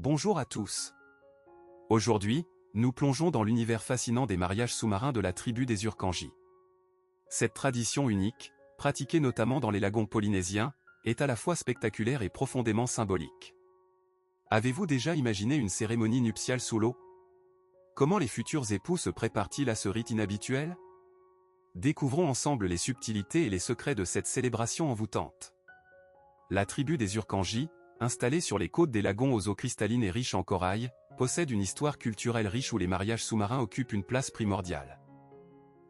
Bonjour à tous. Aujourd'hui, nous plongeons dans l'univers fascinant des mariages sous-marins de la tribu des Urkanji. Cette tradition unique, pratiquée notamment dans les lagons polynésiens, est à la fois spectaculaire et profondément symbolique. Avez-vous déjà imaginé une cérémonie nuptiale sous l'eau? Comment les futurs époux se préparent-ils à ce rite inhabituel? Découvrons ensemble les subtilités et les secrets de cette célébration envoûtante. La tribu des Urkanji, installée sur les côtes des lagons aux eaux cristallines et riches en corail, possède une histoire culturelle riche où les mariages sous-marins occupent une place primordiale.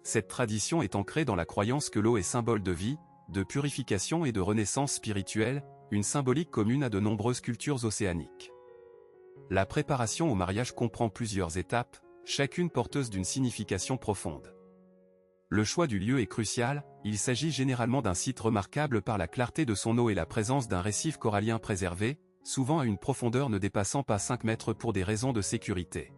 Cette tradition est ancrée dans la croyance que l'eau est symbole de vie, de purification et de renaissance spirituelle, une symbolique commune à de nombreuses cultures océaniques. La préparation au mariage comprend plusieurs étapes, chacune porteuse d'une signification profonde. Le choix du lieu est crucial, il s'agit généralement d'un site remarquable par la clarté de son eau et la présence d'un récif corallien préservé, souvent à une profondeur ne dépassant pas 5 mètres pour des raisons de sécurité.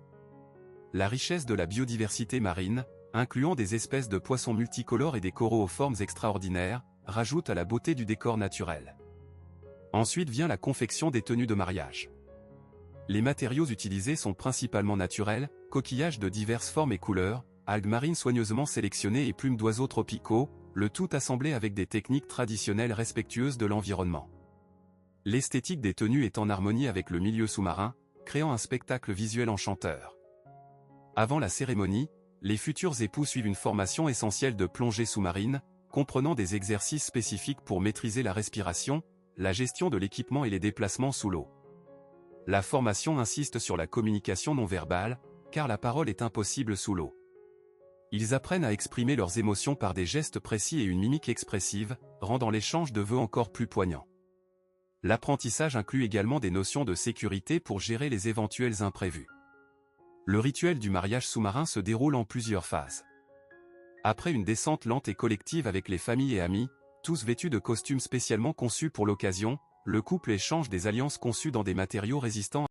La richesse de la biodiversité marine, incluant des espèces de poissons multicolores et des coraux aux formes extraordinaires, rajoute à la beauté du décor naturel. Ensuite vient la confection des tenues de mariage. Les matériaux utilisés sont principalement naturels, coquillages de diverses formes et couleurs, algues marines soigneusement sélectionnées et plumes d'oiseaux tropicaux, le tout assemblé avec des techniques traditionnelles respectueuses de l'environnement. L'esthétique des tenues est en harmonie avec le milieu sous-marin, créant un spectacle visuel enchanteur. Avant la cérémonie, les futurs époux suivent une formation essentielle de plongée sous-marine, comprenant des exercices spécifiques pour maîtriser la respiration, la gestion de l'équipement et les déplacements sous l'eau. La formation insiste sur la communication non verbale, car la parole est impossible sous l'eau. Ils apprennent à exprimer leurs émotions par des gestes précis et une mimique expressive, rendant l'échange de vœux encore plus poignant. L'apprentissage inclut également des notions de sécurité pour gérer les éventuels imprévus. Le rituel du mariage sous-marin se déroule en plusieurs phases. Après une descente lente et collective avec les familles et amis, tous vêtus de costumes spécialement conçus pour l'occasion, le couple échange des alliances conçues dans des matériaux résistants